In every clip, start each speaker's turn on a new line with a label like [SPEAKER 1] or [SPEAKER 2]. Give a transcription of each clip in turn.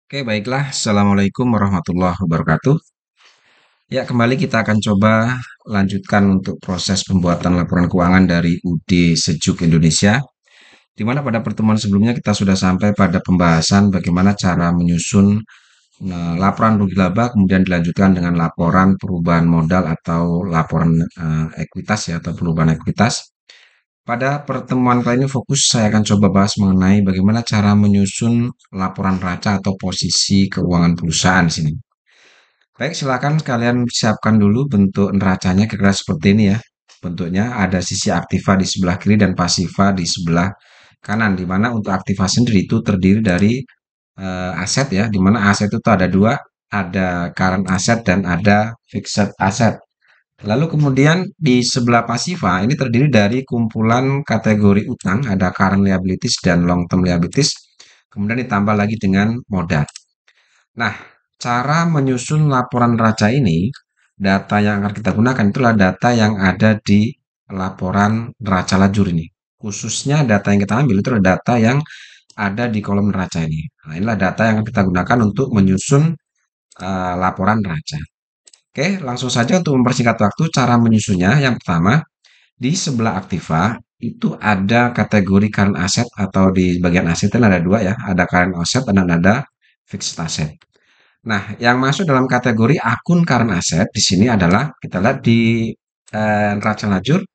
[SPEAKER 1] Oke, baiklah. Assalamualaikum warahmatullahi wabarakatuh. Ya, kembali kita akan coba lanjutkan untuk proses pembuatan laporan keuangan dari UD Sejuk Indonesia, di mana pada pertemuan sebelumnya kita sudah sampai pada pembahasan bagaimana cara menyusun laporan rugi laba, kemudian dilanjutkan dengan laporan perubahan modal atau laporan ekuitas ya, atau perubahan ekuitas. Pada pertemuan kali ini fokus saya akan coba bahas mengenai bagaimana cara menyusun laporan neraca atau posisi keuangan perusahaan di sini. Baik, silakan kalian siapkan dulu bentuk neracanya kira-kira seperti ini ya. Bentuknya ada sisi aktiva di sebelah kiri dan pasiva di sebelah kanan. Di mana untuk aktiva sendiri itu terdiri dari aset ya. Di mana aset itu ada dua, ada current asset dan ada fixed asset. Lalu kemudian di sebelah pasiva ini terdiri dari kumpulan kategori utang, ada current liabilities dan long term liabilities. Kemudian ditambah lagi dengan modal. Nah, cara menyusun laporan neraca ini, data yang akan kita gunakan itulah data yang ada di laporan neraca lajur ini. Khususnya data yang kita ambil itu adalah data yang ada di kolom neraca ini. Nah, inilah data yang akan kita gunakan untuk menyusun laporan neraca. Oke, langsung saja untuk mempersingkat waktu, cara menyusunnya. Yang pertama, di sebelah aktiva itu ada kategori current asset atau di bagian aset itu ada dua ya, ada current asset dan ada fixed asset. Nah, yang masuk dalam kategori akun current asset di sini adalah kita lihat di neraca lajur.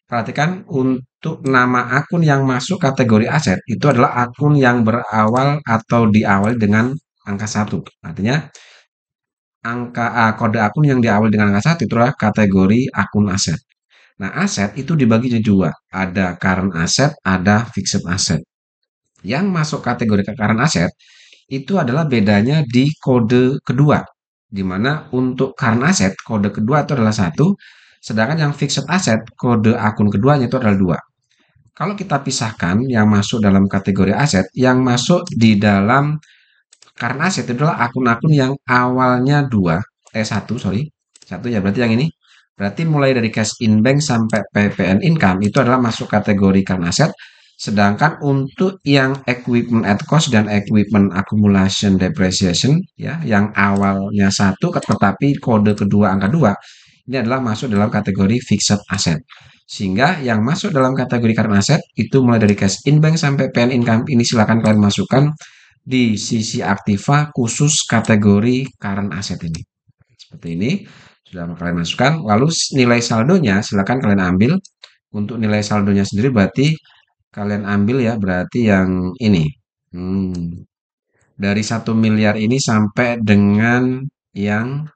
[SPEAKER 1] Perhatikan untuk nama akun yang masuk kategori aset itu adalah akun yang berawal atau diawali dengan angka satu. Artinya kode akun yang diawali dengan angka satu itu adalah kategori akun aset. Nah, aset itu dibagi jadi dua. Ada current asset, ada fixed asset. Yang masuk kategori current asset itu adalah bedanya di kode kedua, di mana untuk current asset kode kedua itu adalah satu, sedangkan yang fixed asset kode akun keduanya itu adalah dua. Kalau kita pisahkan yang masuk dalam kategori aset, yang masuk di dalam current asset itu adalah akun-akun yang awalnya dua, satu, sorry, satu ya berarti yang ini. Berarti mulai dari cash in bank sampai PPN income itu adalah masuk kategori current asset. Sedangkan untuk yang equipment at cost dan equipment accumulation depreciation ya, yang awalnya satu tetapi kode kedua angka dua, ini adalah masuk dalam kategori fixed asset. Sehingga yang masuk dalam kategori current asset itu mulai dari cash in bank sampai PN income ini silakan kalian masukkan di sisi aktiva khusus kategori current asset ini. Seperti ini sudah kalian masukkan. Lalu nilai saldonya silakan kalian ambil. Untuk nilai saldonya sendiri berarti kalian ambil ya, berarti yang ini. Dari 1 miliar ini sampai dengan yang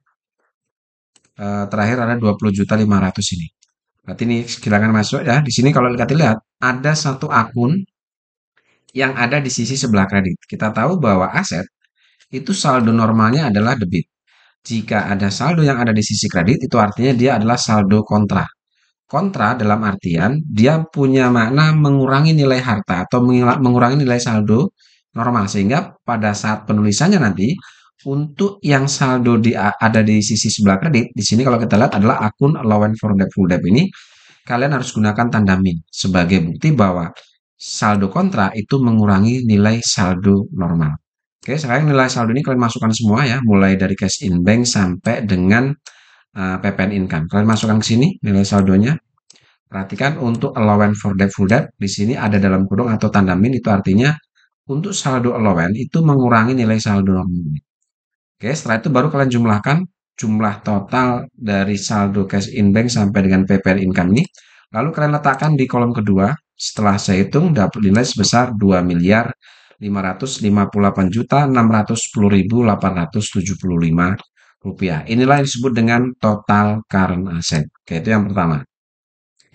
[SPEAKER 1] terakhir ada 20.500.000 ini. Berarti ini silakan masuk ya. Di sini kalau kita lihat ada satu akun yang ada di sisi sebelah kredit. Kita tahu bahwa aset itu saldo normalnya adalah debit. Jika ada saldo yang ada di sisi kredit, itu artinya dia adalah saldo kontra. Kontra dalam artian dia punya makna mengurangi nilai harta atau mengurangi nilai saldo normal. Sehingga pada saat penulisannya nanti, untuk yang saldo ada di sisi sebelah kredit, di sini kalau kita lihat adalah akun allowance for debt full debt ini, kalian harus gunakan tanda min sebagai bukti bahwa saldo kontra itu mengurangi nilai saldo normal. Oke, sekarang nilai saldo ini kalian masukkan semua ya, mulai dari cash in bank sampai dengan PPN income. Kalian masukkan ke sini nilai saldonya. Perhatikan untuk allowance for debt full debt di sini ada dalam kurung atau tanda min, itu artinya untuk saldo allowance itu mengurangi nilai saldo normal. Oke, setelah itu baru kalian jumlahkan jumlah total dari saldo cash in bank sampai dengan PPN income ini. Lalu kalian letakkan di kolom kedua. Setelah saya hitung dapat nilai sebesar 2.558.610.875 rupiah. Inilah yang disebut dengan total current asset. Oke, itu yang pertama.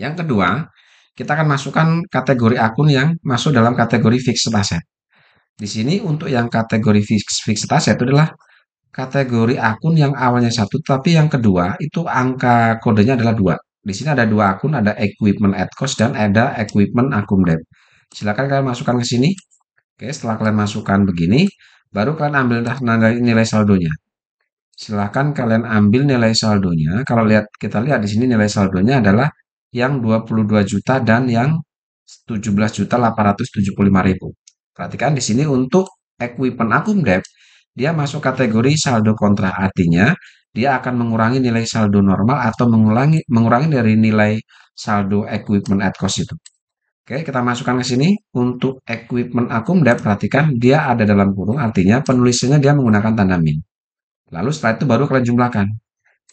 [SPEAKER 1] Yang kedua, kita akan masukkan kategori akun yang masuk dalam kategori fixed asset. Di sini untuk yang kategori fixed asset itu adalah kategori akun yang awalnya satu, tapi yang kedua itu angka kodenya adalah dua. Di sini ada dua akun, ada equipment at cost dan ada equipment accum debt. Silakan kalian masukkan ke sini. Oke, setelah kalian masukkan begini, baru kalian ambil nilai saldonya. Silakan kalian ambil nilai saldonya. Kalau kita lihat di sini nilai saldonya adalah yang 22 juta dan yang 17.875.000. Perhatikan di sini untuk equipment accum debt dia masuk kategori saldo kontra. Artinya, dia akan mengurangi nilai saldo normal atau mengurangi dari nilai saldo equipment at cost itu. Oke, kita masukkan ke sini. Untuk equipment accumulate, perhatikan dia ada dalam kurung, artinya penulisannya dia menggunakan tanda min. Lalu setelah itu baru kalian jumlahkan.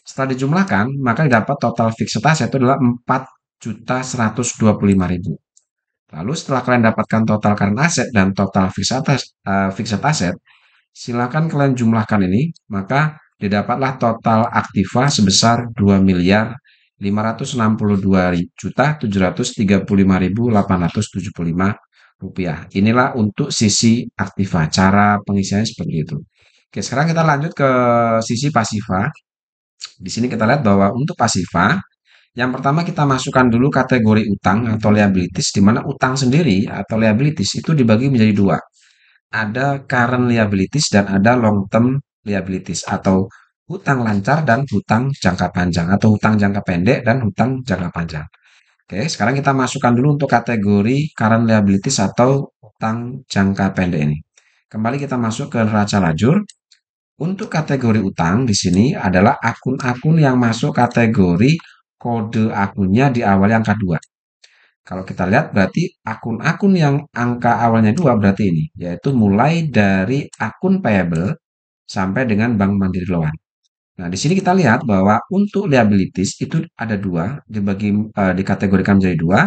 [SPEAKER 1] Setelah dijumlahkan, maka didapat total fixed asset itu adalah 4.125.000. Lalu setelah kalian dapatkan total current asset dan total fixed asset, silakan kalian jumlahkan ini, maka didapatlah total aktiva sebesar 2.562.735.875 rupiah. Inilah untuk sisi aktiva, cara pengisiannya seperti itu. Oke, sekarang kita lanjut ke sisi pasiva. Di sini kita lihat bahwa untuk pasiva, yang pertama kita masukkan dulu kategori utang atau liabilities, di mana utang sendiri atau liabilities itu dibagi menjadi dua. Ada current liabilities dan ada long term liabilities atau hutang lancar dan hutang jangka panjang atau hutang jangka pendek dan hutang jangka panjang. Oke, sekarang kita masukkan dulu untuk kategori current liabilities atau hutang jangka pendek ini. Kembali kita masuk ke neraca lajur. Untuk kategori utang di sini adalah akun-akun yang masuk kategori kode akunnya di awal angka 2. Kalau kita lihat berarti akun-akun yang angka awalnya 2 berarti ini, yaitu mulai dari akun payable sampai dengan Bank Mandiri Loan. Nah, di sini kita lihat bahwa untuk liabilities itu ada dua, dikategorikan menjadi dua,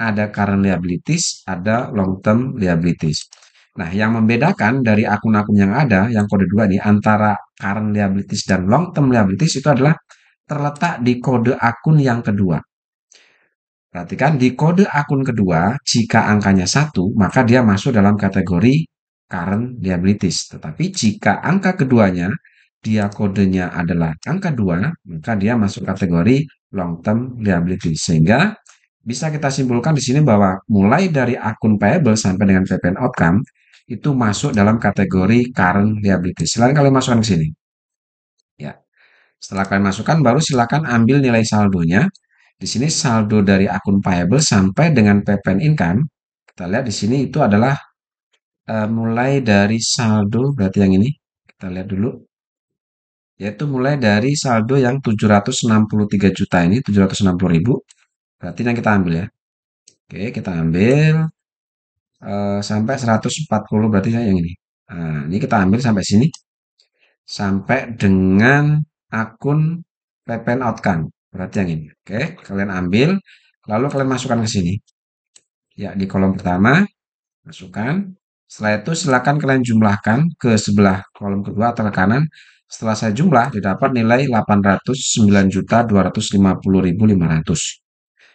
[SPEAKER 1] ada current liabilities, ada long term liabilities. Nah, yang membedakan dari akun-akun yang ada, yang kode 2 ini, antara current liabilities dan long term liabilities itu adalah terletak di kode akun yang kedua. Perhatikan di kode akun kedua, jika angkanya 1, maka dia masuk dalam kategori current liabilities. Tetapi jika angka keduanya, dia kodenya adalah angka 2, maka dia masuk kategori long term liabilities. Sehingga bisa kita simpulkan di sini bahwa mulai dari akun payable sampai dengan PPN outcome, itu masuk dalam kategori current liabilities. Silahkan kalian masukkan ke sini. Ya. Setelah kalian masukkan, baru silakan ambil nilai saldonya. Di sini saldo dari akun payable sampai dengan PPN income. Kita lihat di sini itu adalah mulai dari saldo, berarti yang ini. Kita lihat dulu. Yaitu mulai dari saldo yang 763 juta ini, 760.000. Berarti yang kita ambil ya. Oke, kita ambil sampai 140, berarti yang ini. Nah, ini kita ambil sampai sini. Sampai dengan akun PPN outcome. Berarti yang ini. Oke, kalian ambil, lalu kalian masukkan ke sini. Ya, di kolom pertama, masukkan. Setelah itu silakan kalian jumlahkan ke sebelah kolom kedua atau ke kanan. Setelah saya jumlah, didapat nilai 809.250.500.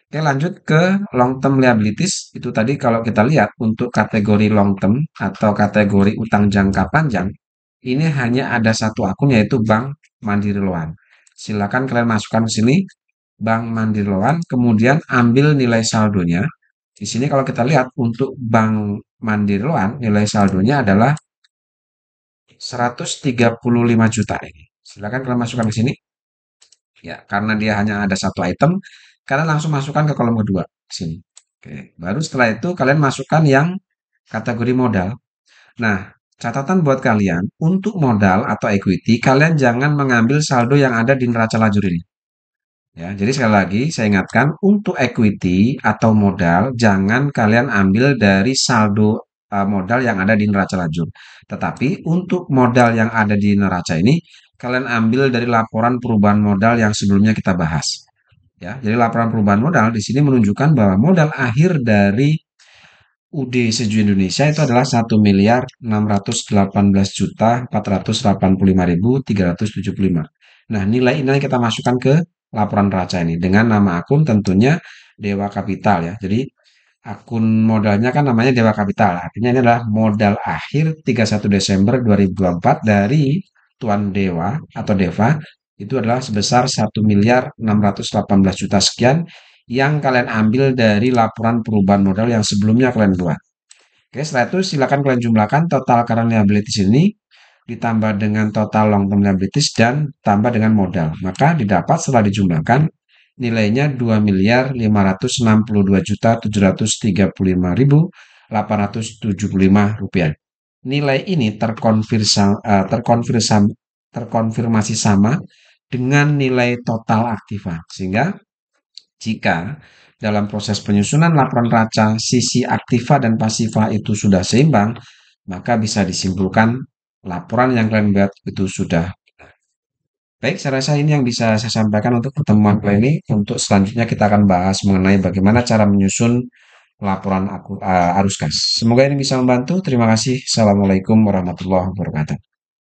[SPEAKER 1] Oke, lanjut ke long term liabilities. Itu tadi kalau kita lihat untuk kategori long term atau kategori utang jangka panjang, ini hanya ada satu akun yaitu Bank Mandiri Loan. Silakan kalian masukkan ke sini Bank Mandiri Loan, kemudian ambil nilai saldonya. Di sini kalau kita lihat untuk Bank Mandiri Loan, nilai saldonya adalah 135 juta ini. Silakan kalian masukkan ke sini. Ya, karena dia hanya ada satu item, kalian langsung masukkan ke kolom kedua sini. Oke, baru setelah itu kalian masukkan yang kategori modal. Nah, catatan buat kalian, untuk modal atau equity, kalian jangan mengambil saldo yang ada di neraca lajur ini. Ya, jadi sekali lagi saya ingatkan, untuk equity atau modal, jangan kalian ambil dari saldo modal yang ada di neraca lajur. Tetapi untuk modal yang ada di neraca ini, kalian ambil dari laporan perubahan modal yang sebelumnya kita bahas. Ya, jadi laporan perubahan modal di sini menunjukkan bahwa modal akhir dari UD Seju Indonesia itu adalah 1.618.485.375. Nah, nilai ini kita masukkan ke laporan neraca ini dengan nama akun tentunya Dewa Kapital ya. Jadi akun modalnya kan namanya Dewa Kapital. Artinya ini adalah modal akhir 31 Desember 2024 dari Tuan Dewa atau Deva itu adalah sebesar 1.618 juta sekian yang kalian ambil dari laporan perubahan modal yang sebelumnya kalian buat. Oke, setelah itu silakan kalian jumlahkan total current liabilities ini ditambah dengan total long term liabilities dan tambah dengan modal. Maka didapat setelah dijumlahkan nilainya 2.562.735.875 rupiah. nilai ini terkonfirmasi sama dengan nilai total aktiva. Sehingga jika dalam proses penyusunan laporan raca sisi aktiva dan pasifa itu sudah seimbang, maka bisa disimpulkan laporan yang kalian buat itu sudah. Baik, saya rasa ini yang bisa saya sampaikan untuk pertemuan kali ini. Untuk selanjutnya kita akan bahas mengenai bagaimana cara menyusun laporan arus kas. Semoga ini bisa membantu. Terima kasih. Assalamualaikum warahmatullahi wabarakatuh.